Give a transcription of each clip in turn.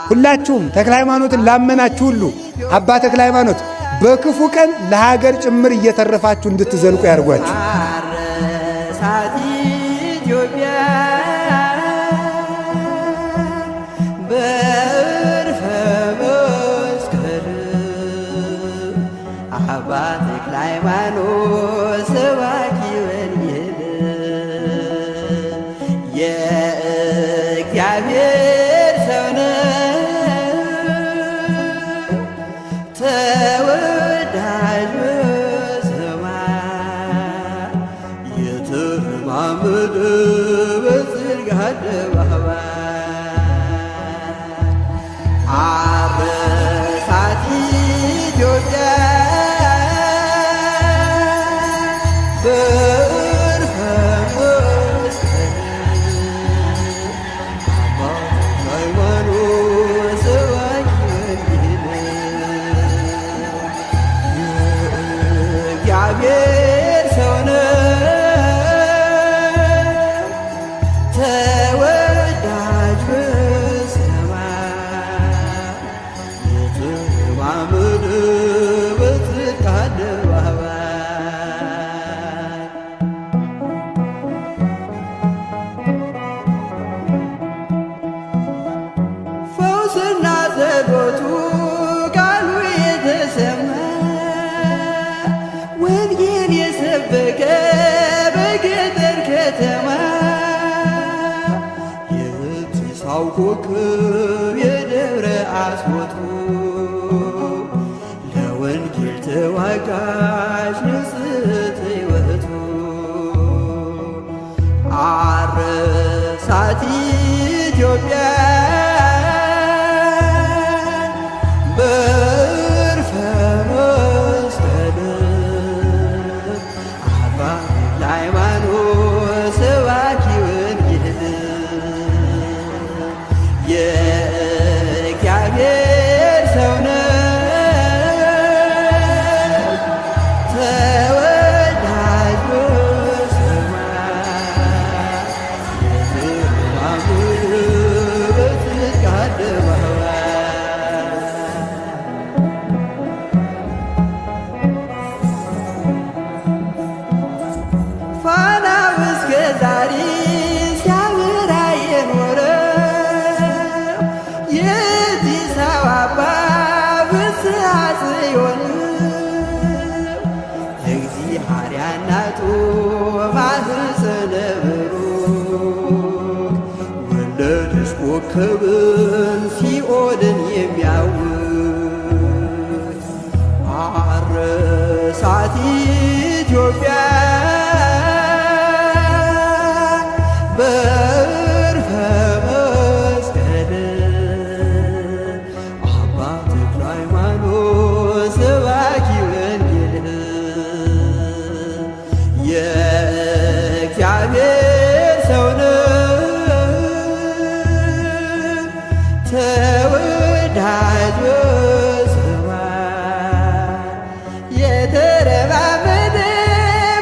ሁላችሁም ተክለ ሃይማኖትን ላመናችሁ ሁሉ አባ ተክለ ሃይማኖት በክፉ ቀን ለሀገር ጭምር እየተረፋችሁ እንድትዘልቁ ያርጓችሁ። አባ ተክለ ሃይማኖት ሰባኪ ወንጌል የእግዚአብሔር ሰው ነው ተወዳጅ በሰማይ የተረማመደ በጽድቅ አደባባይ አረሳት ኢትዮጵያ እግዚአብሔር ሰው ነው ተወዳጅ በሰማይ የተረማመደ በጽድቅ አደባባይ ፈውስና ጸሎቱ ቃሉ የተሰማ ወንጌል የሰበከ በገጠር ከተማ የትንሣኤው ኮከብ የደብረ አስቦቱ ለወንጌል ተዋጋሽ ንጽሕት ሕይወቱ አረሳት ኢትዮጵያ የእግዚአብሔር ሰው ነው ተወዳጅ በሰማይ የተረማመደ በጽድቅ አደባባይ ፋናው እስከ ዛሬ ሲያበራ የኖረ የአዲስ አበባ ብስራት ጽዮን እግዚአብሔር እናቱ ማኅፀነ ብሩክ ወለደች ኮከብን ሲኦልን የሚያውክ አረሳት ኢትዮጵያ የእግዚአብሔር ሰው ነው ተወዳጅ በሰማይ የተረማመደ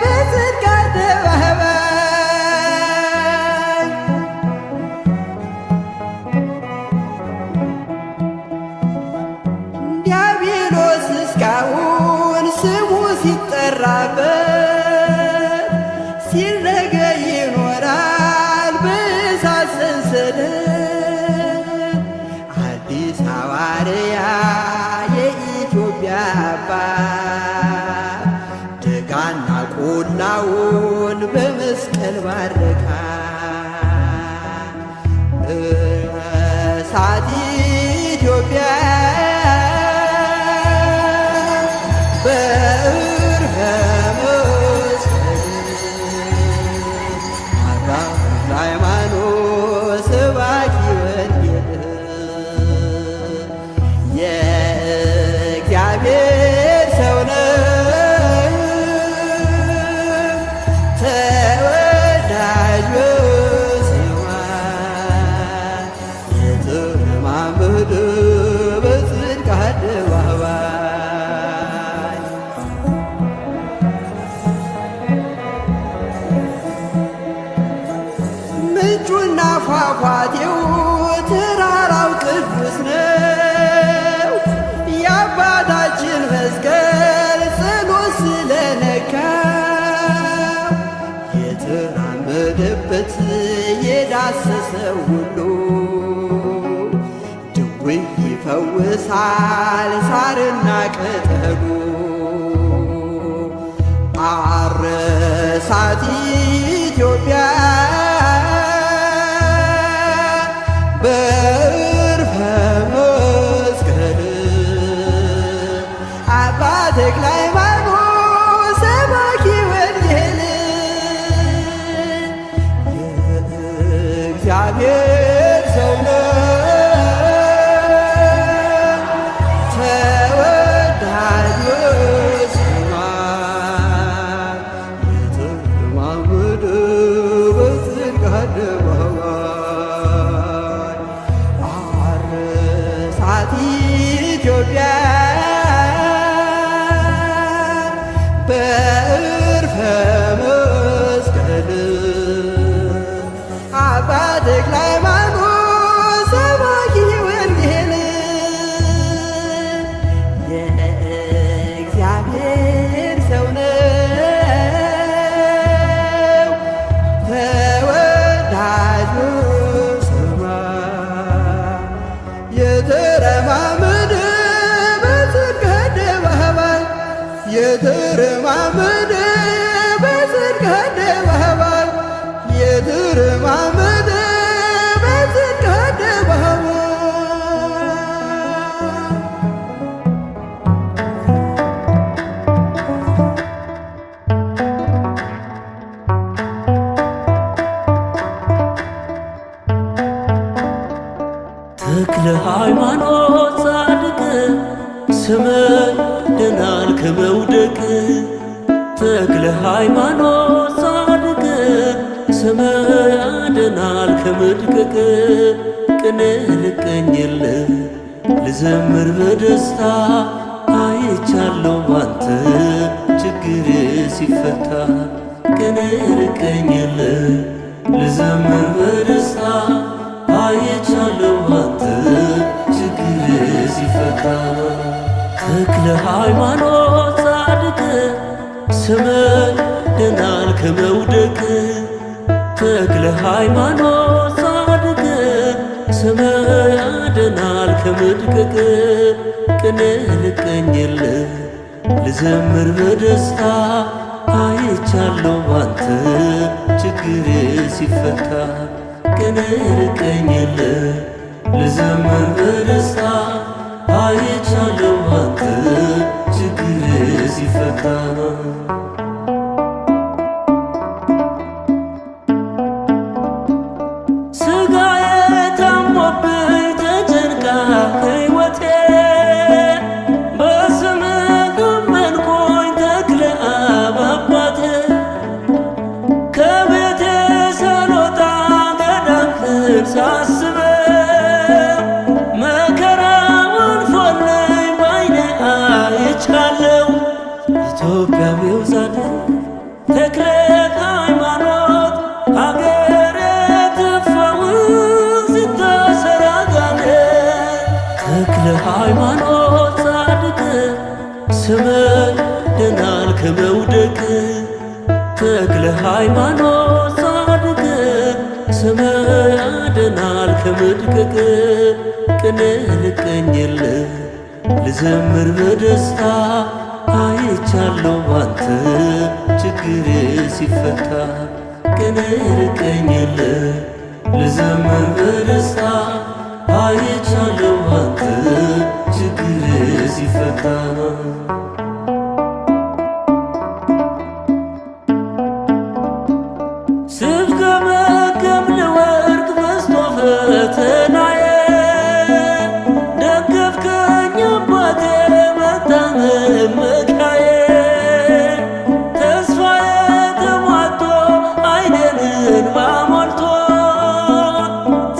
በጽድቅ አደባባይ ዲያብሎስ እስካሁን ስሙ ሲጠራበት ሲረገይ ይኖራል በእሳት ሰንሰለት አዲስ ሐዋርያ የኢትዮጵያ አባት ደጋና ቆላውን በመስቀል ባረካ እሳት ኢትዮጵያ ሃይማኖት ሰባኪ ወንጌል የእግዚአብሔር ሰው ነው ተወዳጅ በሰማይ የተረማመደ ውይ ይፈውሳል ሳርና ቅጠሉ አረሳት ኢትዮጵያ በዕርፈ መስቀል አባ ተክለ ሃይማኖት ሰባኪ ወንጌል የእግዚአብሔር ሰው ነው ተወዳጅ በሰማይ የተለማመደ በጽድቅ አደባባይ አረሳት ኢትዮጵያ በዕርፈ መስቀል አባ ተክለ ሃይማኖት ሰባኪ ወንጌል የእግዚአብሔር ሰው ነው ተወዳጅ በሰማይ የተረማመደ በጽድቅ አደባባይ የተረማመደ በጽድቅ አደባባይ የተረማመደ በጽድቅ አደባባይ ተክለ ሃይማኖት ጻድቅ ስምህ ድናል ከመውደቅ ተክለ ሃይማኖት ጻድቅ ስምህ ያድናል ከመድቀቅ ቅኔ ልቀኝልህ ልዘምር በደስታ አይቻለሁ ባንተ ችግር ሲፈታ ቅኔ ልቀኝልህ ልዘምር በደስታ አይቻለሁ ባንተ ችግር ሲፈታ ተክለ ሃይማኖት ጻድቅ ስምህ ድናል ከመውደቅ ተክለ ሃይማኖት ጻድቅ ስምህ ያድናል ከመድቀቅ ቅኔ ልቀኝልህ ልዘምር በደስታ አይቻለሁ ባንተ ችግር ሲፈታ ቅኔ ልቀኝልህ ልዘምር በደስታ አይቻለሁ ባንተ ችግር ሲፈታ ሥጋዬ ታሞብኝ ተጨንቃ ሕይወቴ በስምህ አመንኩኝ ተክለ አብ አባቴ ከቤቴ ሳልወጣ ገዳምህን ሳስበው መከራው አልፎልኝ ባይኔ አይቻለሁ ኢትዮጵያዊው ጻድቅ ተክለ ሃይማኖት አገሬ ትፈውስ ስታሰር አጋንንት ተክለ ሃይማኖት ጻድቅ ስምህ ድናል ከመውደቅ ተክለ ሃይማኖት ጻድቅ ስምህ ያድናል ከመድቀቅ ቅኔ ልቀኝልህ ልዘምር በደስታ አይቻለሁ ባንተ ችግር ሲፈታ ቅኔ ልቀኝልህ ልዘምር በደስታ አይቻለሁ ባንተ ችግር ሲፈታ ስፍገመገም ለወርቅ በዝቶ ፈተናዬ ደገፍከኝ አባቴ መታመኪያዬ ተስፋዬ ተሟጦ ዓይኔን እንባ ሞልቶ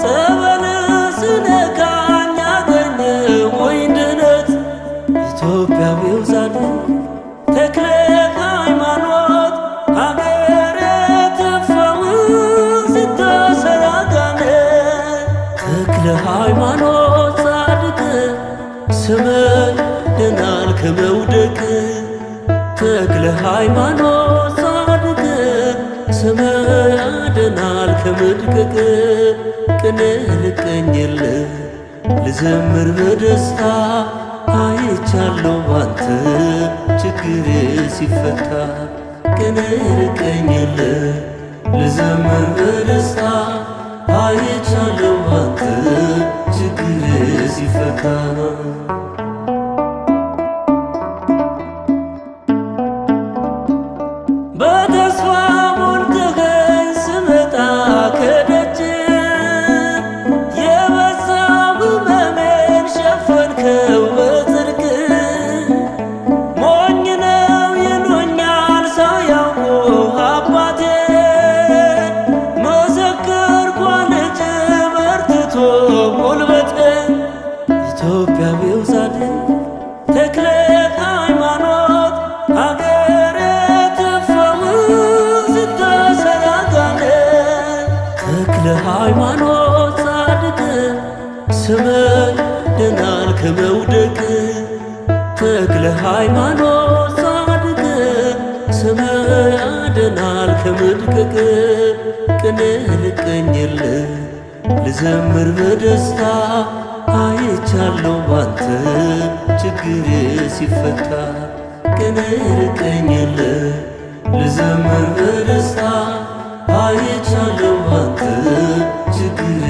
ጸበልህ ስነካኝ አገኘሁኝ ድነት ኢትዮጵያዊው ጻድቅ ተክለ ሃይማኖት አገሬ ትፈውስ ስታሰር አጋንንት ተክለ ሃይማኖት ጻድቅ ስምህ ድናል ከመውደቅ ተክለ ሃይማኖት ጻድቅ ስምህ ያድናል ከመድቀቅ ቅኔ ልቀኝልህ ልዘምር በደስታ አይቻለሁ ባንተ ችግሬ ሲፈታ ቀን ርቀኝ የለ ልዘምር በደስታ አይቻለሁ ባንተ ችግሬ ሲፈታ በተስፋ ሞልተኸኝ ስመጣ ከደጅ የበዛው ሕመሜን ሸፈንከው በጽድቅ ሞኝ ነው ይሉኛል ሳያውቁ አባቴ መሰከርኩ ልጅ በርትቶ ጉልበቴ ኢትዮጵያዊው ጻድቅ ተክለ ሃይማኖት አገሬ ትፈውስ ስታሰራጋለ ተክለ ሃይማኖት ጻድቅ ስምህ ድናል ከመውደቅ ተክለ ሃይማኖት ጻድቅ ስምህ ያድናል ከመድቀቅ ቅኔ ልቀኝል ልዘምር በደስታ አይቻለሁ ባንተ ችግሬ ሲፈታ ቅኔ ልቀኝል ልዘምር በደስታ አይቻለሁ ባንተ ችግሬ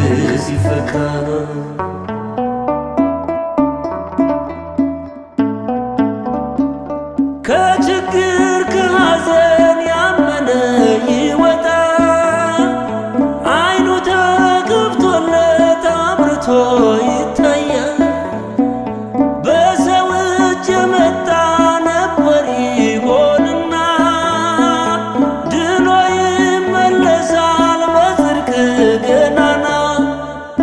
ሲፈታ ከችግር ከሐዘን ያመነ ይወጣ አይኑ ተከፍቶለት አብርቶ ይታያል በሰው እጅ የመጣ ነበር ይሆንና ድኖ ይመለሳል በጽድቅ ገናና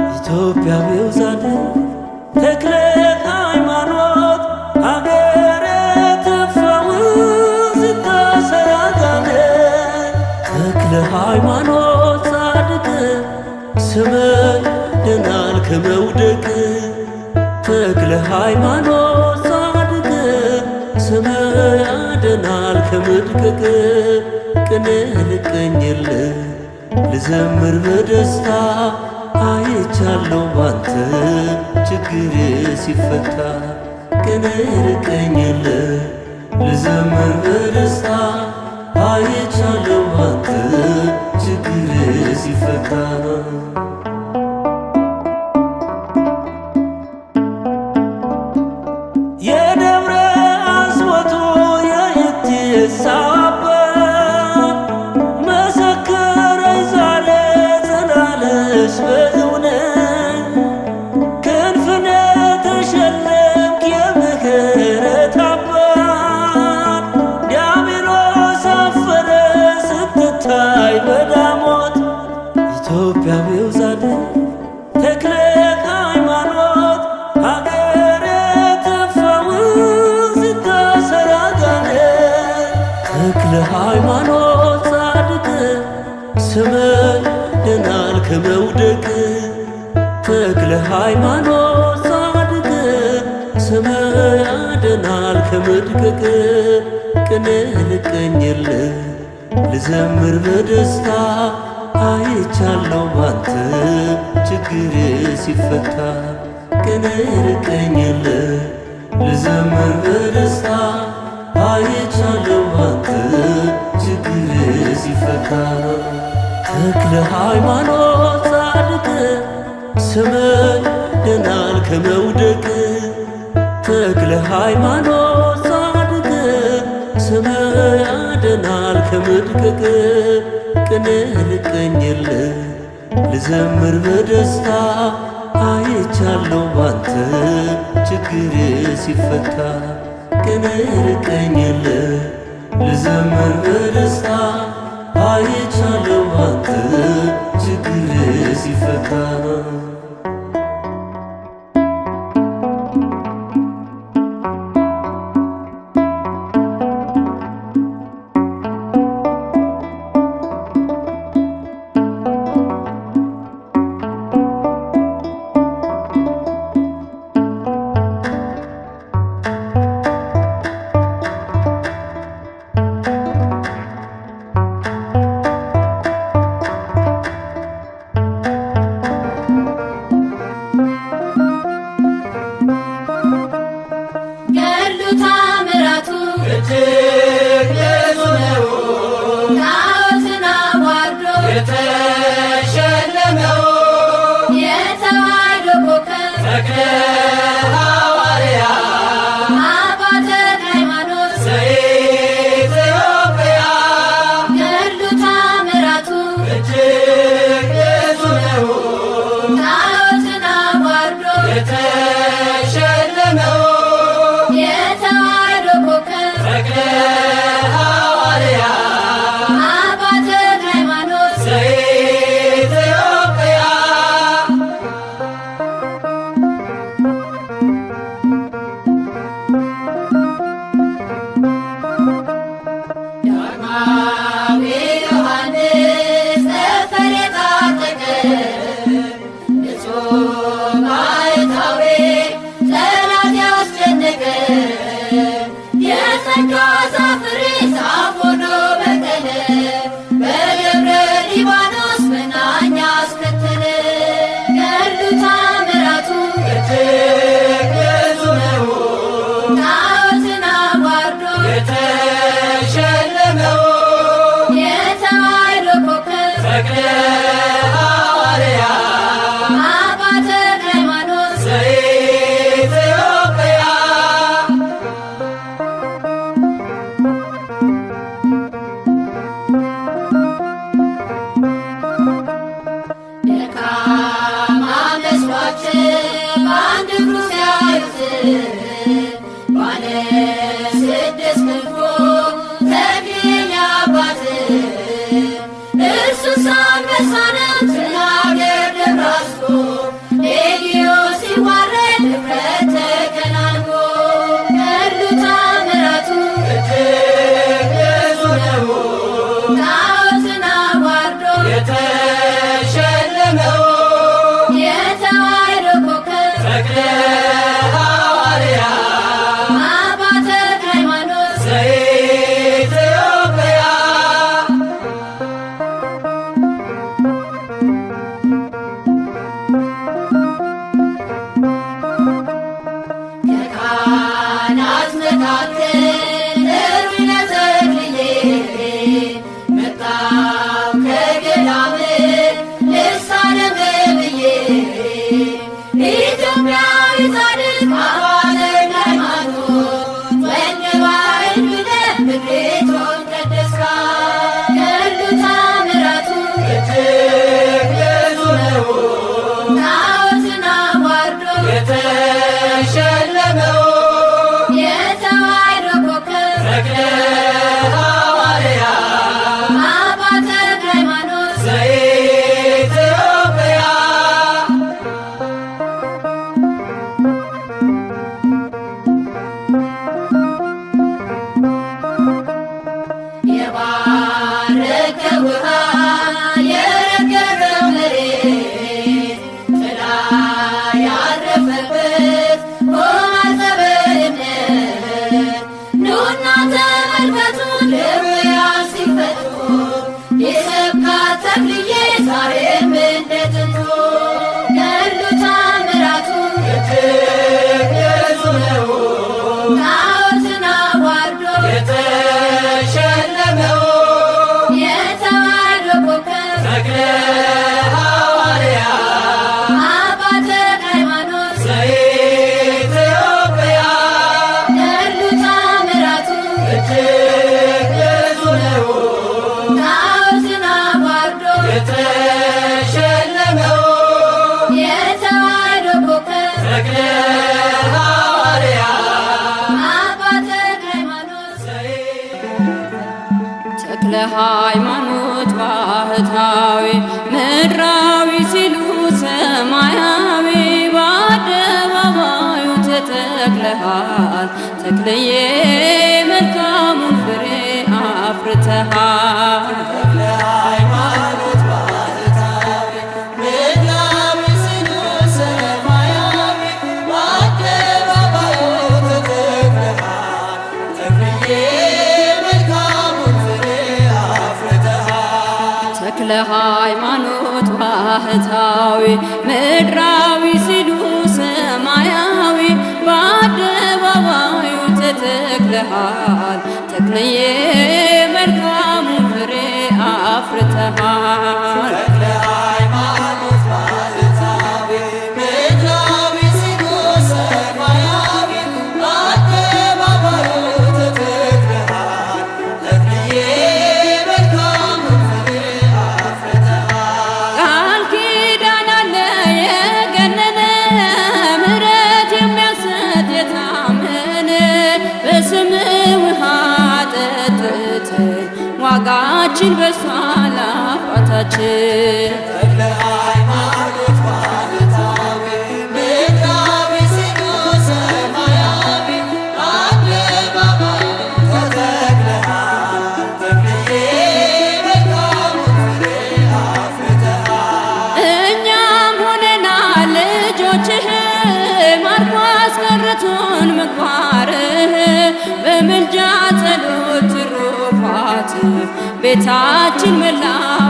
ኢትዮጵያዊው ጻድቅ ተክለ ሃይማኖት አገሬ ትፈውስ ስታሰራጋለ ተክለ ሃይማኖት ጻድቅ ስምህ ድናል ከመውደቅ ተክለ ሃይማኖት ጻድቅ ስምህ ያድናል ከመድቀቅ ቅኔ ልቀኝል ልዘምር በደስታ አይቻለሁ ባንተ ችግሬ ሲፈታ ቅኔ ልቀኝል ልዘምር በደስታ አይቻለሁ ባንተ ችግሬ ሲፈታ የደብረ አስወቶ የኢቲሳ አባት መሰከረኝ ዛሬ ጽናለሽ በእውነት ክንፍነ ተሸለምክ የምህረት አባት ዲያብሎስ አፈረ ስትታይ በዳሞት ኢትዮጵያዊው ጻድቅ ተክለ ሃይማኖት አገሬ ትፈውስ ስታሰራጋለ ተክለ ሃይማኖት ጻድቅ ስምህ ድናል ከመውደቅ ተክለ ሃይማኖት ጻድቅ ስምህ ያድናል ከመድቀቅ ቅኔ ልቀኝል ልዘምር በደስታ አይቻለሁ ባንተ ችግሬ ሲፈታ ቅኔ ልቀኝል ልዘምር በደስታ አይቻለሁ ባንተ ችግሬ ሲፈታ ተክለ ሃይማኖት ጻድቅ ስምህ ድናል ከመውደቅ ተክለ ሃይማኖት ጻድቅ ስምህ ያድናል ከመድቀቅ ቅኔ ልቀኝል ልዘምር በደስታ አይቻለሁ ባንተ ችግሬ ሲፈታ ቅኔ ልቀኝል ልዘምር በደስታ አይቻለሁ ባንተ ችግሬ ሲፈታ እጅግ ብዙ ነው ጣዖትን አዋርዶ የተሸለመው የተዋሕዶ ኮከብ ተክለ ሐዋርያ አባ ተክለ ሃይማኖት ዘኢትዮጵያ ገድሉ ተአምራቱ እጅግ ብዙ ነው ጣዖትን አዋርዶ የተሸለመው የተዋሕዶ ኮከብ ተክለ ሐዋርያ አባ ተክለ ሃይማኖት ዘኢትዮጵያ ዳግማዊ ዮሐንስ ጠፈር የታጠቀ ንጹሕ ባሕታዊ ጠላት ያስጨነቀ የጸጋ ዛፍ ፍሬ ዛፍ ሆኖ በቀለ በደብረ ሊባኖስ መናኛ አስከተለ ገድሉ ተአምራቱ እጅግ ብዙ ነው ጣዖትን አዋርዶ የተሸለመው የተዋሕዶ ኮከብ ተክለ ሐዋርያ አባ ተክለ ሃይማኖት ዘኢትዮጵያ ደካማ መስሏቸው በአንድ እግሩ ሲያዩት ባለ ስድስት ክንፉ ተክሊል አባት እርሱስ አንበሳ ነው ትናገር ደብራስቶ ሌጊዮን ሲዋረድ ድፍረት ተከናንቦ ገድሉ ተአምራቱ እጅግ ብዙ ነው ጣዖትን አዋርዶ የተሸለመው የተዋሕዶ ኮከብ ተክለ ሐዋርያ አባ ተክለ ሃይማኖት ዘኢትዮጵያ ከካህናት መካከል እሩይ ተክልዬ መጣው ከገዳም ልሳለም ብዬ ኢትዮጵያዊ ጻድቅ አባ ተክለ ሃይማኖት ወንባይን ብለህ ምድሪቱን ቀደስካት ገድሉ ተአምራቱ እጅግ ብዙ ነው ጣዖትን አዋርዶ የተሸለመው የተዋሕዶ ኮከብ ተክለ ሐዋርያ አባ ተክለ ሃይማኖት ዘኢትዮጵያ የባረከ ውሃ የረገረው መሬት ጥላ ያረፈበት ሆማዕፀ በእምነት ኑና ተመልከቱ ድውያን ሲፈቱ የሰብካት ተክልዬ ዛሬም እንደ ጥንቱ ገድሉ ተአምራቱ እጅግ ብዙ ነው ጣዖትን አዋርዶ የተሸለመው የተዋሕዶ ኮከብ ተክለ ሐዋርያ አባ ተክለ ሃይማኖት ዘኢትዮጵያ ገድሉ ተአምራቱ እጅግ ብዙ ነው ጣዖትን አዋርዶ የተሸለመው የተዋሕዶ ኮከብ ተክለ ሐዋርያ አባ ተክለ ሃይማኖት ተክለ ሃይማኖት ባህታዊ ምድራዊ ሲሉ ሰማያዊ በአደባባዩ ተተክለሃል ተክለዬ መልካሙን ፍሬ አፍርተሃል ተክለ ሃይማኖት ባህታዊ ምድራዊ ሲሉ ሰማያዊ በአደባባዩ ተተክለሃል ተክለዬ መልካሙን ፍሬ አፍርተሃል ተክለ ሃይማኖት ባህታዊ ምድራዊ ሲሉ ሰማያዊ በአደባባዩ ተተክለሃል ተክለሃል ተክልዬ መልካሙ ፍሬ አፍርተሃል። ዋጋችን በሷል አባታችን ተክለ ሃይማኖት ባህታዊ ምድራዊ ስሉስ ሰማያዊ አደባባይ ተተክለሃል ተክልዬ መልካሙን ፍሬ አፍርተሃል። እኛም ሆነናል ልጆችህ ማርኮ አስቀርቶን ምግባርህ በምልጃ ጸሎት ትሩፋት ቤታችን መላ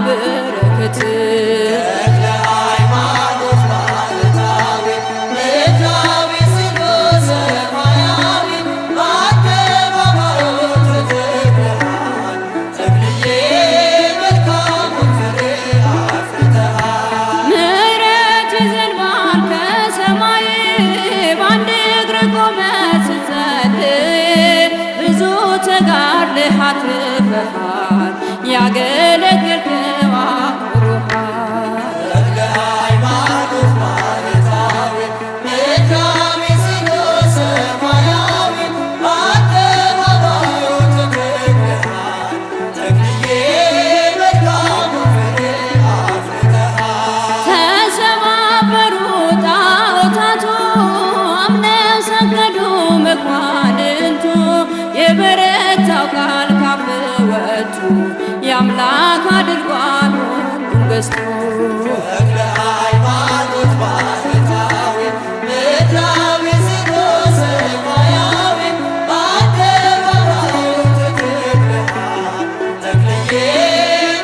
በረከት ተክለ ሃይማኖት ባህታዊ ምድራዊ ስሉስ ሰማያዊ በአደባባዩ ተተክለሃል ተክልዬ መልካሙን ፍሬ አፍርተሃል። ምሕረት ይዘንባል ከሰማይ በአንድ እግር ቆመህ ስትጸልይ ብዙ ተጋድለህ አትርፈሃል ያገለገልከው አክብሮሃል። ተክለ ሃይማኖት ባህታዊ ምድራዊ ስሉስ ሰማያዊ በአደባባዩ ተተክለሃል ተክልዬ መልካሙን ፍሬ አፍርተሃል። ተሰባበሩ ጣዖታቱ አምነው ሰገዱ መኳንንቱ የበረታው ቃል ካፍ ወጡ የአምላክ አድርጓል ሁሉን ገዝቶ ተክለ ሃይማኖት ባህታዊ ምድራዊ ስሉስ ሰማያዊ በአደባባዩ ተተክለሃል ተክልዬ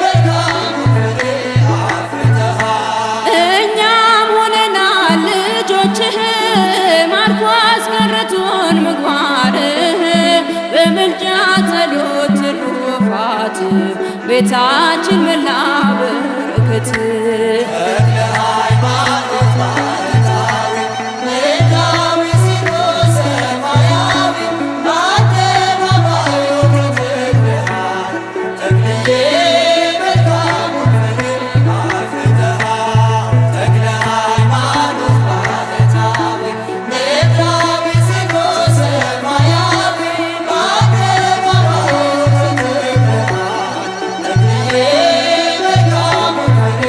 መልካሙን ፍሬ አፍርተሃል። እኛም ሆነናል ልጆችህ ማርኮ አስቀርቶን ምግባርህ በምልጃ ጸሎት ትሩፋት ቤታችን መላ በረከት ተክለ ሃይማኖት ባህታዊ ምድራዊ ስሉስ ሰማያዊ በአደባባዩ ተተክለሃል ተክልዬ መልካሙን ፍሬ አፍርተሃል። ተክለ ሃይማኖት ባህታዊ ምድራዊ ስሉስ ሰማያዊ በአደባባዩ ተተክለሃል ተክልዬ መልካሙን ፍሬ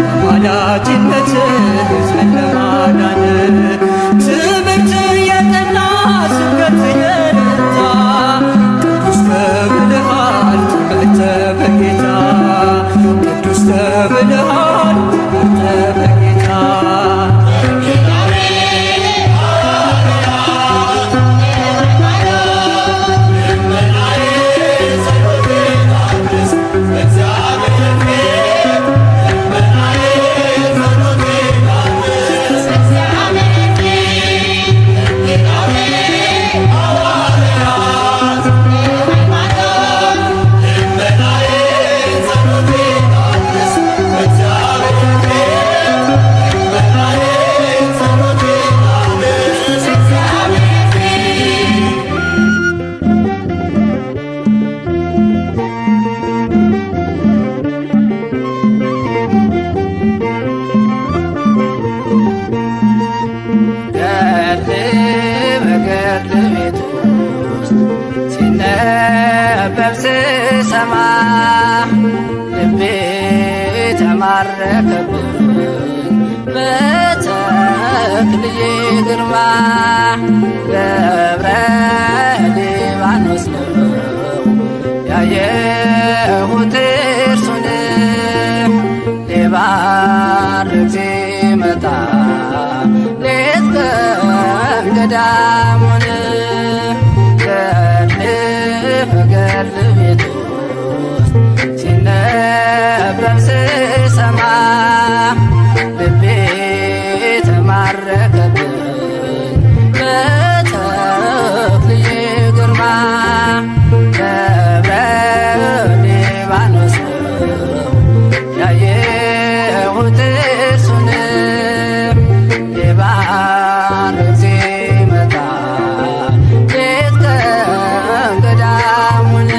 አማላጅነት ሕዝብን ለማዳን ትምህርት በገድል ቤት ውስጥ ሲነበብ ስሰማ ልቤ ተማረከብኝ በተክልዬ ግርማ። ደብረ ሊባኖስ ነው ያየሁት እርሱን ሊባርክ ሲመጣ ሌት ቀን ገዳሙን። ገድል ቤት ውስጥ ሲነበብ ስሰማ ልቤ ተማረከብኝ በተክልዬ ግርማ። ደብረ ሊባኖስ ነው ያየሁት እርሱን ሊባርክ ሲመጣ ሌት ቀን ገዳሙን።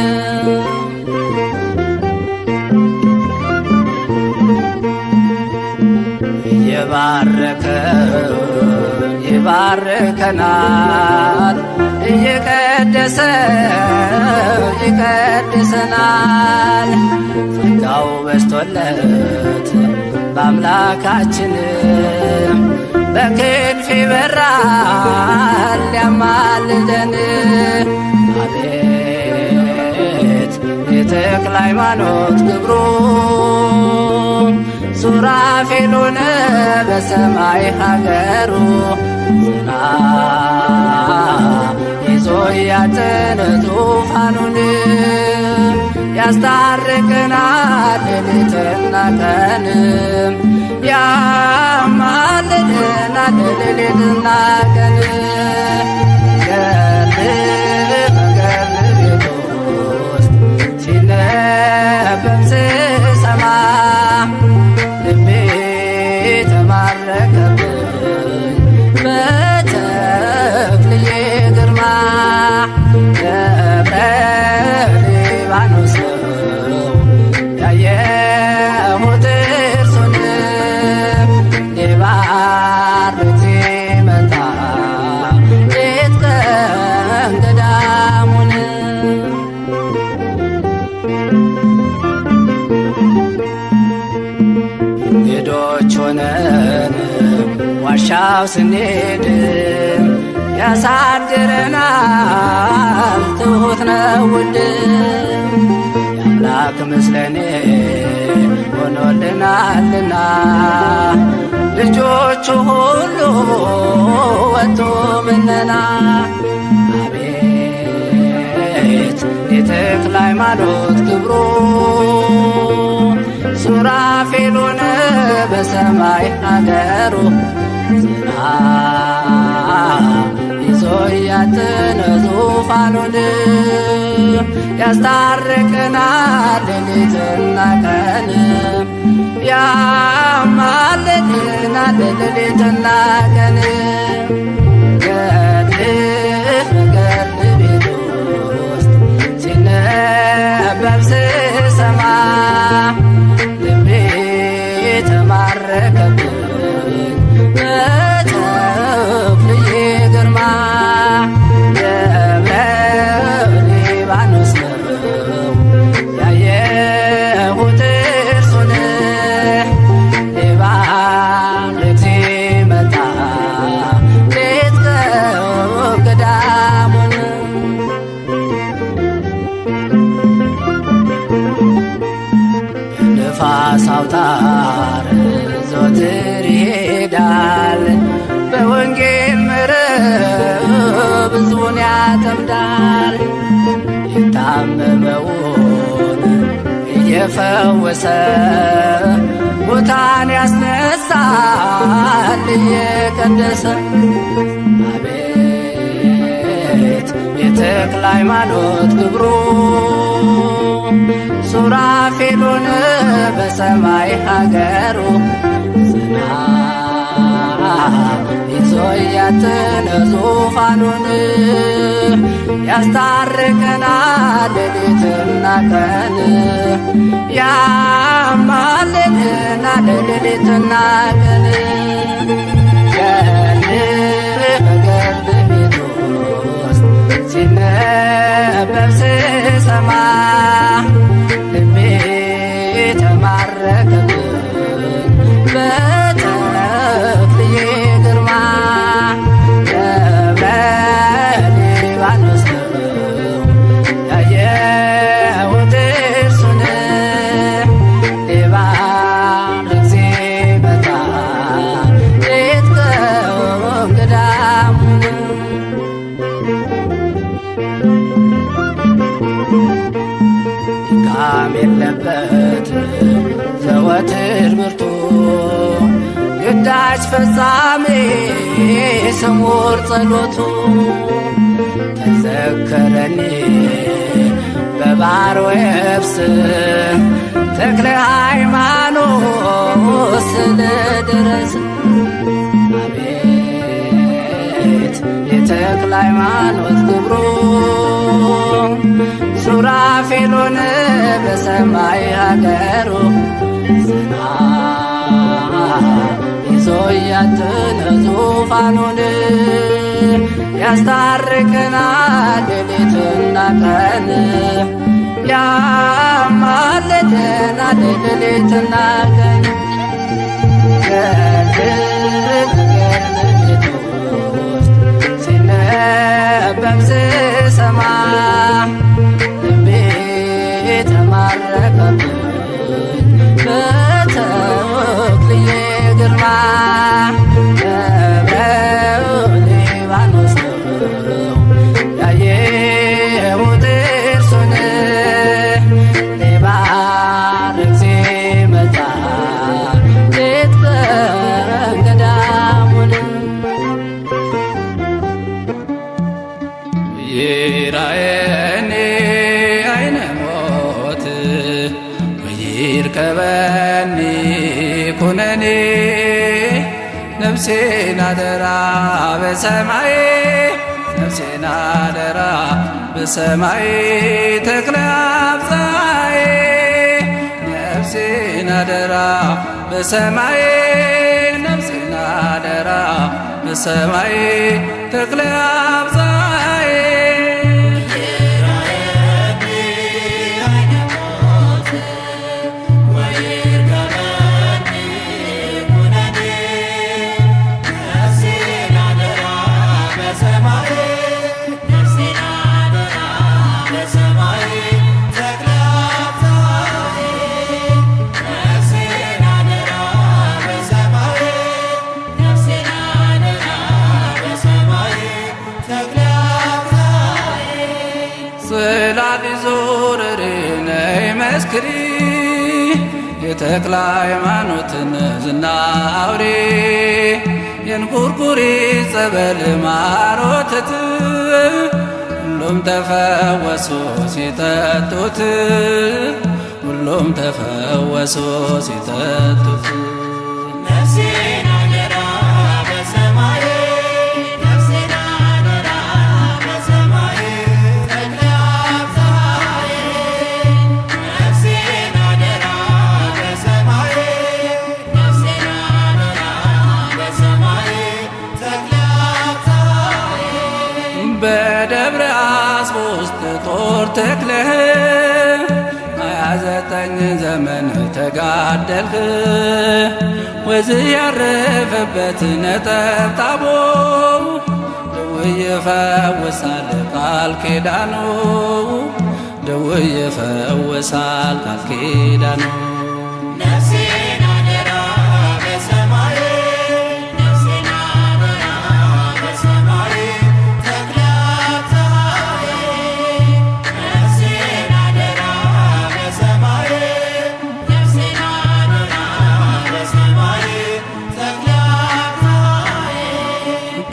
ይባርከናል እየቀደሰ ይቀድሰናል። ጸጋው በስቶለት በአምላካችን በክንፍ ይበራል ሊያማልደን። አቤት የተክለ ሃይማኖት ክብሩ ሱራፌል ሆነ በሰማይ ሀገሩ። ዝና ይዞ ያጠነ ዙፋኑን ያስታርቀናል ሌሊትና ቀን ያማልደናል ሌሊትና ቀን። በገድል ቤት ውስጥ ሲነበብ ስሰማ ልቤ ተማረከብኝ በተክልዬ ግርማ። ደብረ ሊባኖስ ነው ያየሁት እርሱን ሊባርክ ሲመጣ ሌት ቀን ገዳሙን። እንግዶች ሆነን ዋሻው ስንሄድ ያሳድረናል ትሁት ነው ውድ። የአምላክ ምስለኔ ሆኖልናልና ልጆቹ ሁሉ ወጡ ምነና። አቤት የተክለ ሃይማኖት ክብሩ ሱራፌል ሆነ በሰማይ ሀገሩ። ዝና ይዞ ያጠነ ዙፋኑን ያስታርቀናል ሌሊትና ቀን ያማልደናል ሌሊትና ቀን። ገድል ቤት ውስጥ ሲነበብ ስሰማ ልቤ ተማረከብኝ በተክልዬ ግርማ። ደብረ ሊባኖስ ነው ያየሁት እርሱን ሊባርክ ሲመጣ ሌት ቀን ገዳሙን። የነፋስ አውታር ዘወትር ይሄዳል በወንጌል መረብ ሕዝቡን ያጠምዳል። የታመመውን እየፈወሰ ሙታን ያስነሳል እየቀደሰ። አቤት የተክለ ሃይማኖት ክብሩ ሱራፌል ሆነ በሰማይ ሀገሩ። ዝና ይዞ ያጠነ ዙፋኑን ያስታርቀናል ሌሊትና ቀን ያማልደናል ሌሊትና ቀን። መስራች ፈጻሜ ስሙር ጸሎቱ ተዘከረኒ በባሕር ወየብስ ተክለ ሃይማኖት ስለደረስ አቤት የተክለ ሃይማኖት ክብሩ ሱራፌሉን በሰማይ ሀገሩ ዝና ይዞ ያትነ ዙፋኑን ያስታርቀናል ሌሊትና ቀን ያማልደናል ሌሊትና ቀን ከሌሊት ውስጥ ሲነበብ ስሰማ ልቤ ተማረከብኝ በተክልዬ ግርማ ደብረ ሊባኖስ ነው ያየሁት እርሱን ሊባርክ ሲመጣ ሌት ቀን ገዳሙን ይራየኒ አይነ ሞት ወይርከበኒ ኩነኔ ነፍሴን አደራ በሰማይ ነፍሴን አደራ በሰማይ ተክለ አብፀሐይ ነፍሴን አደራ በሰማይ ነፍሴን አደራ በሰማይ ተክለ አብፀሐይ መስክሪ የተክለ ሃይማኖትን ዝና አውሪ የንኩርኩሪ ጸበል ማር ወተት ሁሉም ተፈወሱ ሲጠጡት ሁሉም ተፈወሱ ሲጠጡት በደብረ አስቦ ውስጥ ጦር ተክለህ 29 ዘመን ተጋደልህ ወዝህ ያረፈበት ነጠብጣቦ ደዌ ይፈውሳል ቃል ኪዳኑ ደዌ ይፈውሳል ቃል ኪዳኑ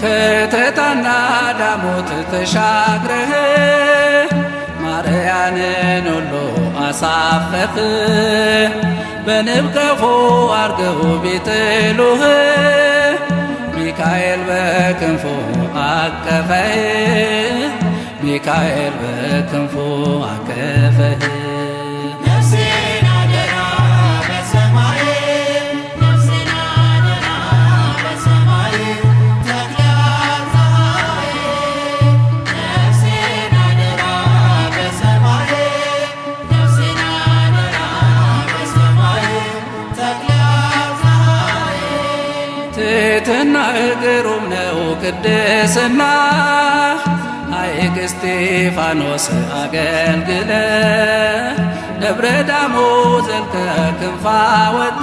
ከተታና ዳሞት ተሻግረህ ማርያንን ሁሉ አሳፈህ በንብ ቀፎ አርገው ቢጥሉህ ሚካኤል በክንፉ አቀፈህ ሚካኤል በክንፉ አቀፈህ ትሕትና ግሩም ነው ቅድስና ሐይቅ እስጢፋኖስ አገልግለ ደብረ ዳሞ ዘልቀ ክንፋ ወጣ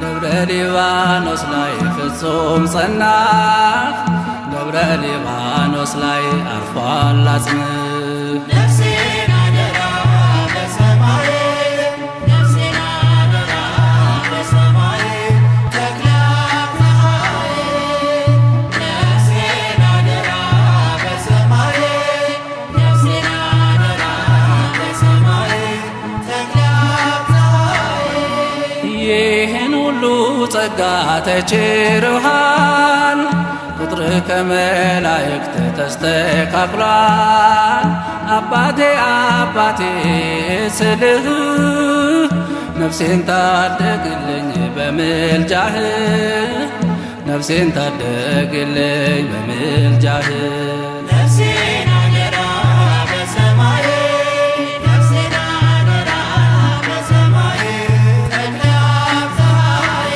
ደብረ ሊባኖስ ላይ ፍጹም ጸና ደብረ ሊባኖስ ላይ አርፏል አጽምህ ነፍሴን አደራ በሰማይ ጸጋ ተችሮሃል ቁጥር ከመላእክት ተስተካክሏል አባቴ አባቴ ስልህ ነፍሴን ታደግልኝ በምልጃህ ነፍሴን ታደግልኝ በምልጃህ ነፍሴን አደራ በሰማይ ነፍሴን አደራ በሰማይ ተክለ አብሳዬ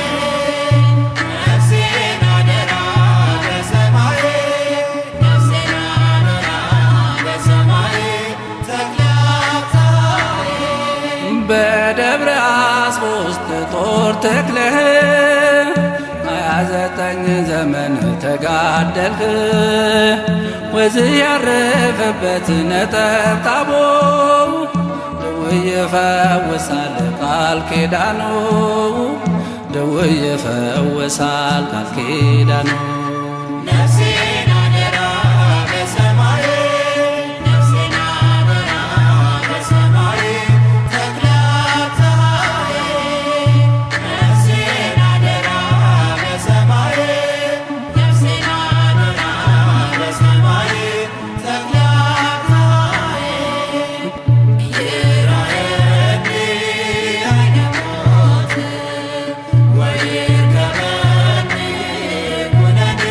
ነፍሴን አደራ በሰማይ ነፍሴን አደራ በሰማይ ተክለ አብሳዬ በደብረ አስቦ ውስጥ ጦር ተክለህ 29 ዘመን ተጋደልህ ወዝ ያረፈበት ነጠብጣቦ ደዌ ይፈውሳል ቃል ኪዳኑ ደዌ ይፈውሳል ቃል ኪዳኑ ነፍሴን አደራ በሰማይ ነፍሴን አደራ በሰማይ ተክለ አብሳዬ ነፍሴን አደራ በሰማይ ነፍሴን አደራ በሰማይ ተክለ አብሳዬ ይራየኒ አይነ ሞት ወይርከበኒ ኩነኔ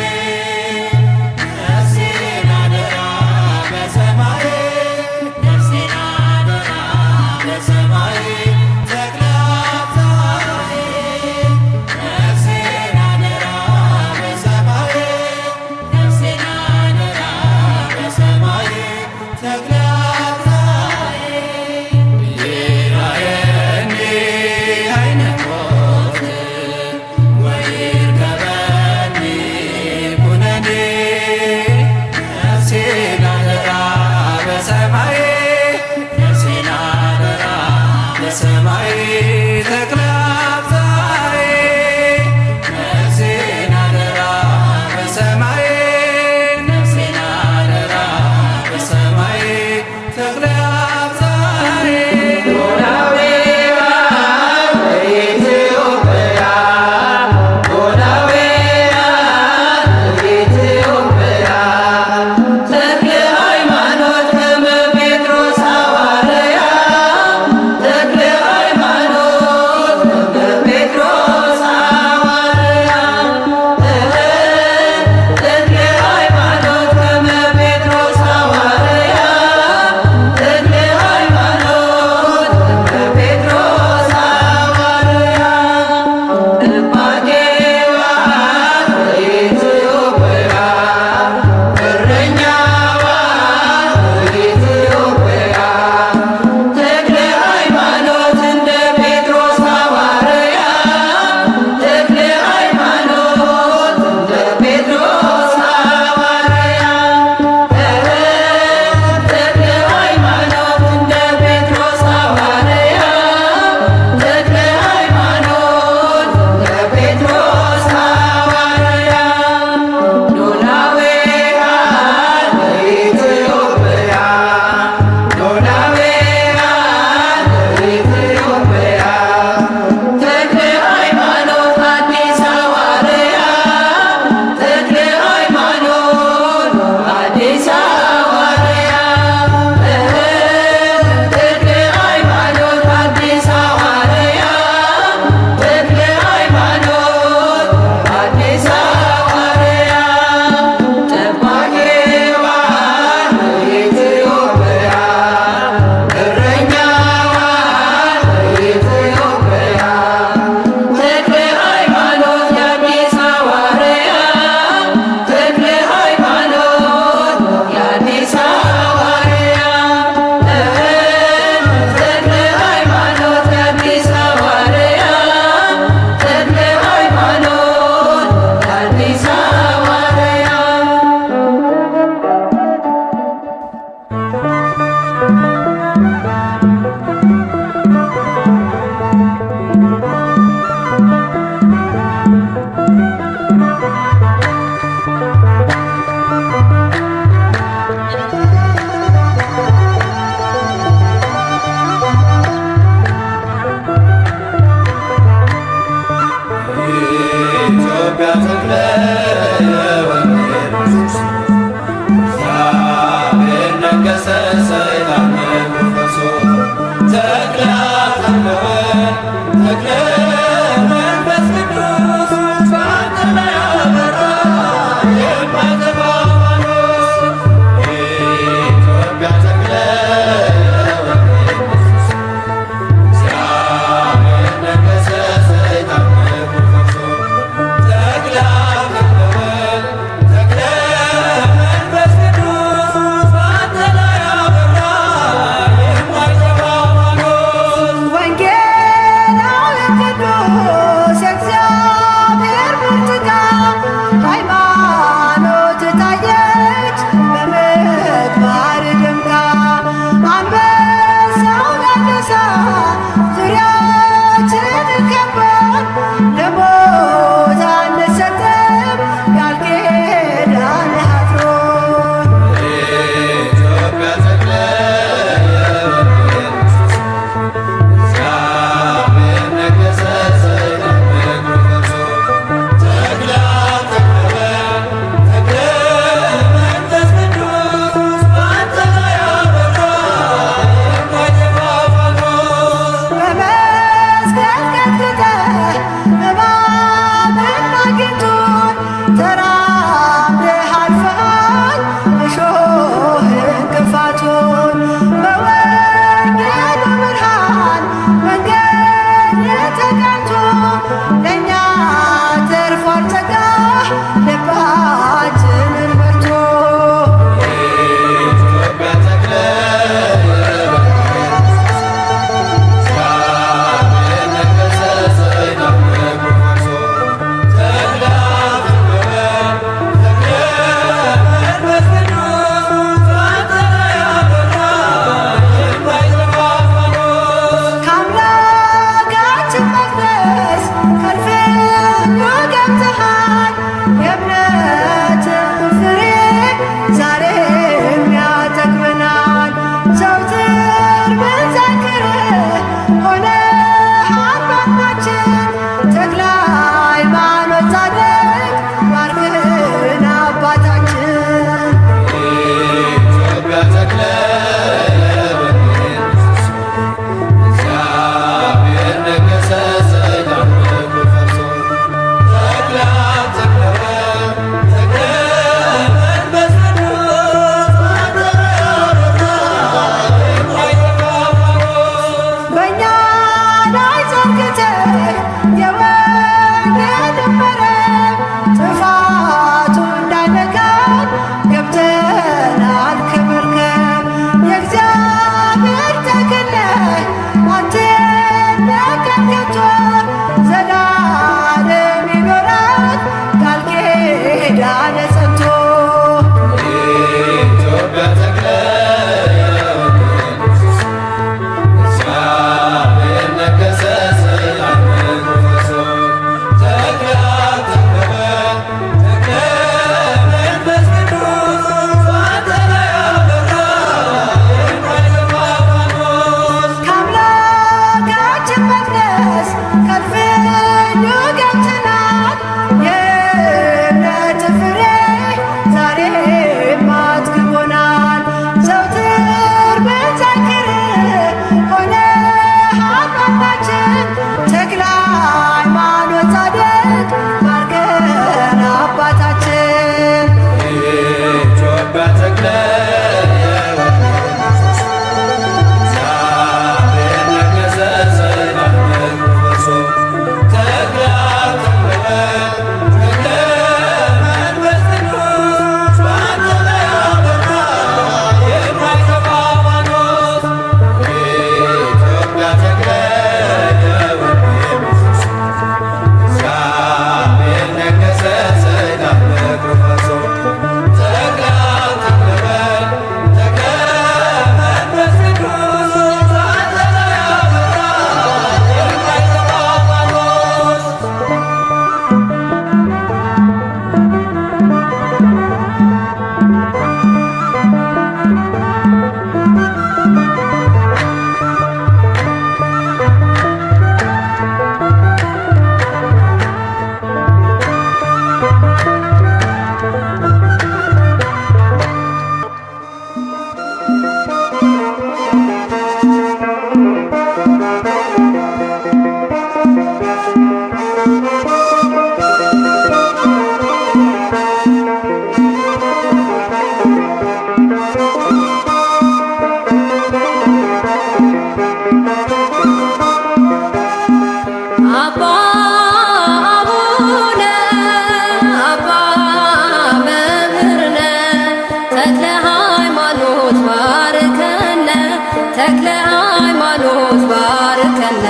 ተክለ ሃይማኖት ባርከነ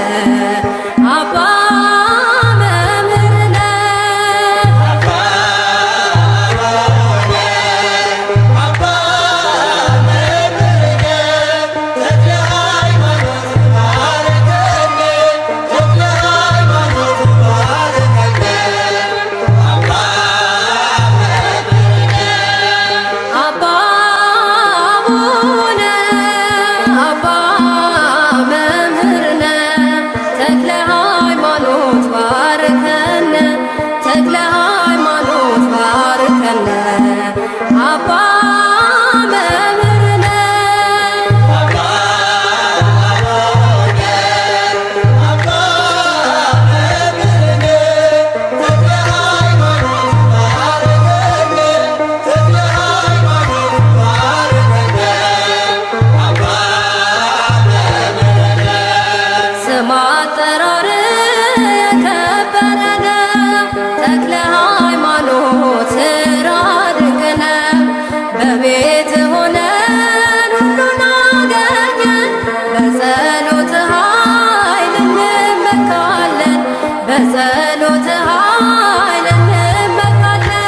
አባ መምህርነ አባ አቡነ አባ መምህርነ ተክለ ሃይማኖት ባርከነ ተክለ ሃይማኖት ባርከነ አባ መምህርነ ስም አጠራር የከበረ ነው ተክለ ሃይማኖት ስራ ድንቅ ነው። በቤት ሆነን ሁሉን አገኘን በጸሎት ኃይል እንመካለን በጸሎት ኃይል እንመካለን።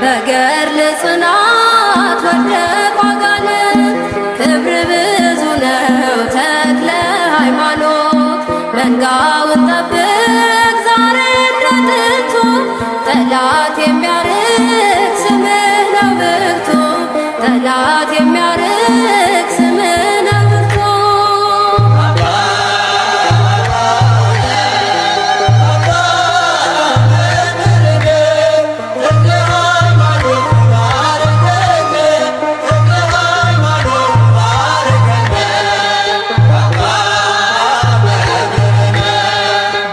በገድል ጽናት ወደቁ አጋንንት ክብር ብዙ ነው ተክለ ሃይማኖት መንጋውን ጠብቅ ዛሬ እንደ ጥንቱ ጠላት የሚያርቅ ስምህ ነው ብርቱ ጠላት የሚያርቅ ስምህ ነው ብርቱ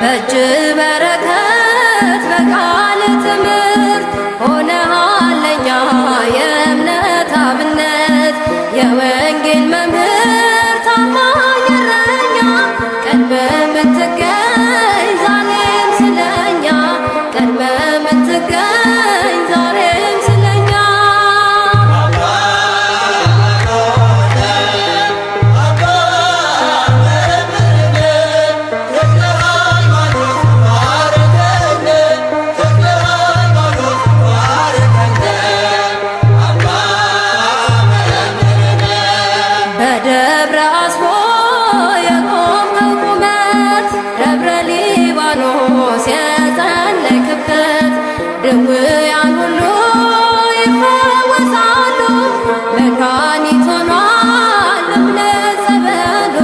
በእጅ በረከት በቃል ትምህርት ሆነሃል ለኛ የእምነት አብነት የወንጌል መምህር ታማኝ እረኛ ቀድመህ የምትገኝ ዛሬም ስለኛ ቀድመህ የምትገኝ ዛሬም ስለኛ በደብረ አስቦ የቆምከው ቁመት ደብረ ሊባኖስ የጸለይክበት ድውያን ሁሉ ይፈወሳሉ መድኃኒት ሆኗል እምነት ጸበሉ